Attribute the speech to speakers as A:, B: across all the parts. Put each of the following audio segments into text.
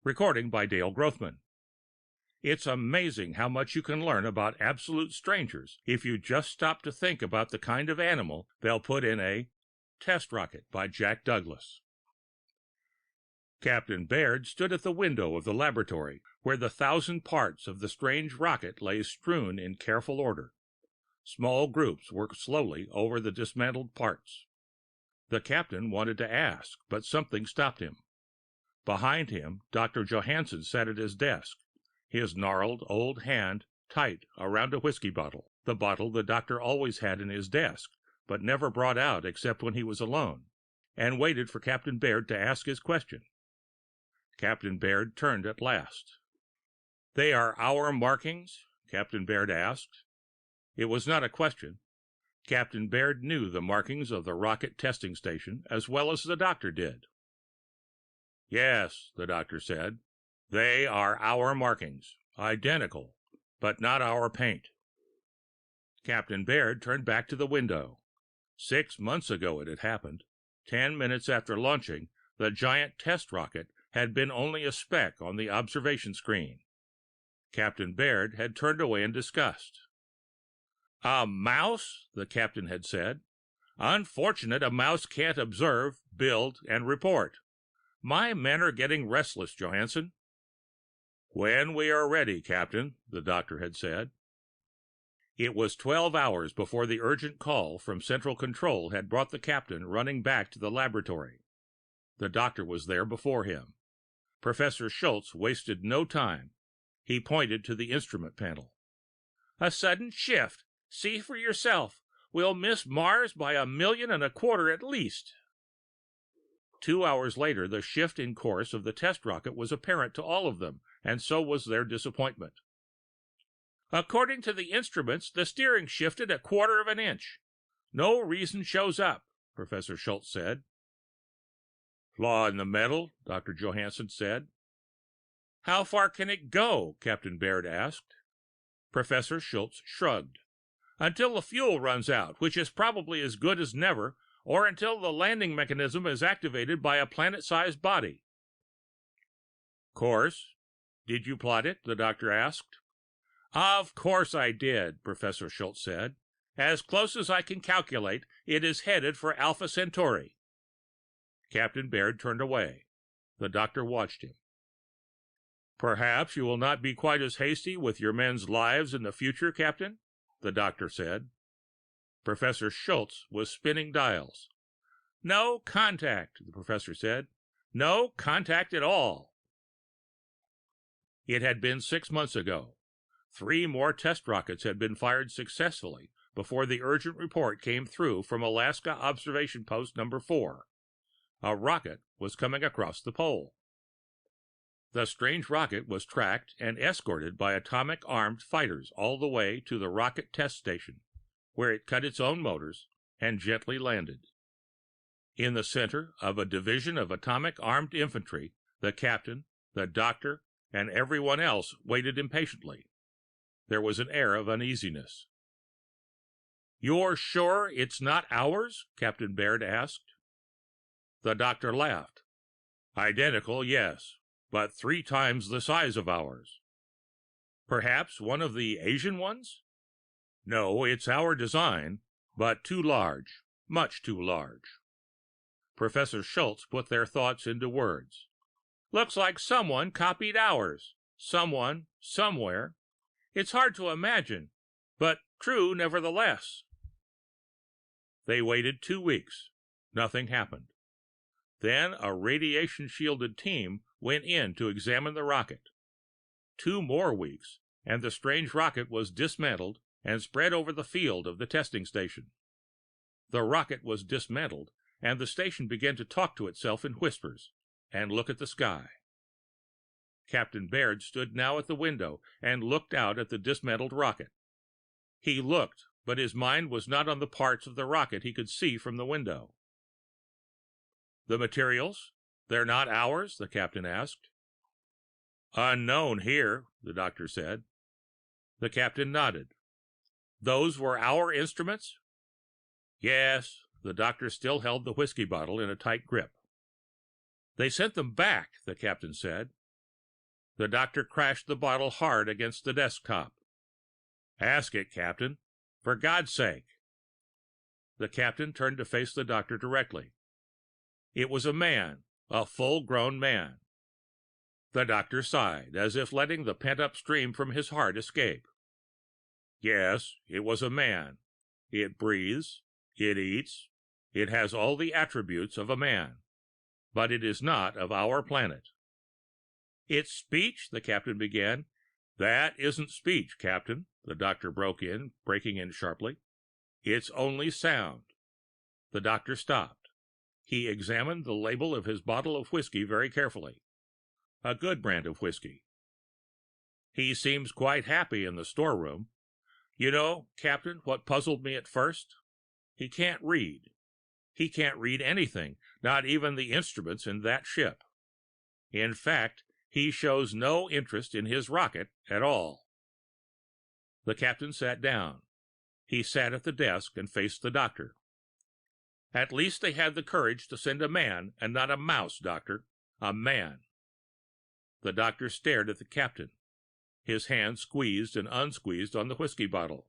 A: Recording by Dale Grothman. It's amazing how much you can learn about absolute strangers if you just stop to think about the kind of animal they'll put in a test rocket by Jack Douglas. Captain Baird stood at the window of the laboratory where the 1,000 parts of the strange rocket lay strewn in careful order. Small groups worked slowly over the dismantled parts. The captain wanted to ask, but something stopped him. Behind him, Dr. Johansson sat at his desk, his gnarled old hand tight around a whiskey bottle, the bottle the doctor always had in his desk, but never brought out except when he was alone, and waited for Captain Baird to ask his question. Captain Baird turned at last. "They are our markings?" Captain Baird asked. It was not a question. Captain Baird knew the markings of the rocket testing station as well as the doctor did. "Yes," the doctor said. "They are our markings, identical, but not our paint." Captain Baird turned back to the window. 6 months ago it had happened. 10 minutes after launching, the giant test rocket had been only a speck on the observation screen. Captain Baird had turned away in disgust. "A mouse?" the captain had said. "Unfortunate a mouse can't observe, build, and report. My men are getting restless, Johansson." "When we are ready, Captain," the doctor had said. It was 12 hours before the urgent call from Central Control had brought the captain running back to the laboratory. The doctor was there before him. Professor Schultz wasted no time. He pointed to the instrument panel. "A sudden shift. See for yourself. We'll miss Mars by 1.25 million at least." 2 hours later, the shift in course of the test rocket was apparent to all of them, and so was their disappointment. "According to the instruments, the steering shifted 1/4 of an inch. No reason shows up," Professor Schultz said. "Flaw in the metal," Dr. Johansson said. "How far can it go?" Captain Baird asked. Professor Schultz shrugged. "Until the fuel runs out, which is probably as good as never, or until the landing mechanism is activated by a planet-sized body." "Course? Did you plot it?" the doctor asked. "Of course I did," Professor Schultz said. "As close as I can calculate, it is headed for Alpha Centauri." Captain Baird turned away. The doctor watched him. "Perhaps you will not be quite as hasty with your men's lives in the future, Captain," the doctor said. Professor Schultz was spinning dials. "No contact," the professor said. "No contact at all." It had been 6 months ago. 3 more test rockets had been fired successfully before the urgent report came through from Alaska Observation Post number 4. A rocket was coming across the pole. The strange rocket was tracked and escorted by atomic-armed fighters all the way to the rocket test station, where it cut its own motors and gently landed. In the center of a division of atomic-armed infantry, the captain, the doctor, and everyone else waited impatiently. There was an air of uneasiness. "You're sure it's not ours?" Captain Baird asked. The doctor laughed. "Identical, yes, but 3 times the size of ours." "Perhaps one of the Asian ones?" "No, it's our design, but too large, much too large." Professor Schultz put their thoughts into words. "Looks like someone copied ours. Someone, somewhere. It's hard to imagine, but true nevertheless." They waited 2 weeks. Nothing happened. Then a radiation shielded team went in to examine the rocket. 2 more weeks, and the strange rocket was dismantled and spread over the field of the testing station. The rocket was dismantled, and the station began to talk to itself in whispers and look at the sky. Captain Baird stood now at the window and looked out at the dismantled rocket. He looked, but his mind was not on the parts of the rocket he could see from the window. "The materials? They're not ours?" the captain asked. "Unknown here," the doctor said. The captain nodded. "Those were our instruments?" "Yes." The doctor still held the whiskey bottle in a tight grip. "They sent them back," the captain said. The doctor crashed the bottle hard against the desk top. Ask it, Captain. For God's sake. The captain turned to face the doctor directly. It was a man, a full-grown man. The doctor sighed, as if letting the pent-up stream from his heart escape. Yes, it was a man. It breathes, it eats, it has all the attributes of a man. But it is not of our planet. It's speech, the captain began. That isn't speech, Captain, the doctor broke in, breaking in sharply. It's only sound. The doctor stopped. He examined the label of his bottle of whiskey very carefully. A good brand of whiskey. He seems quite happy in the storeroom. You know, Captain, what puzzled me at first? He can't read. He can't read anything, not even the instruments in that ship. In fact, he shows no interest in his rocket at all. The captain sat down. He sat at the desk and faced the doctor. At least they had the courage to send a man and not a mouse, Doctor. A man. The doctor stared at the captain. His hand squeezed and unsqueezed on the whiskey bottle.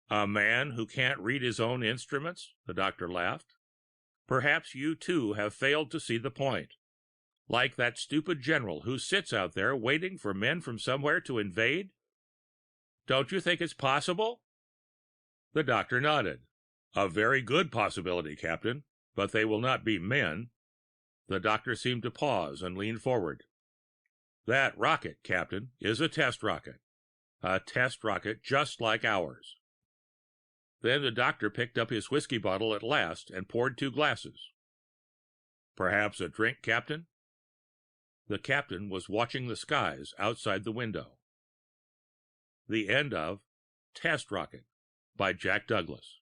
A: A man who can't read his own instruments? The doctor laughed. Perhaps you too have failed to see the point. Like that stupid general who sits out there waiting for men from somewhere to invade? Don't you think it's possible? The doctor nodded. A very good possibility, Captain, but they will not be men. The doctor seemed to pause and lean forward. That rocket, Captain, is a test rocket. A test rocket just like ours. Then the doctor picked up his whiskey bottle at last and poured 2 glasses. Perhaps a drink, Captain? The captain was watching the skies outside the window. The end of Test Rocket by Jack Douglas.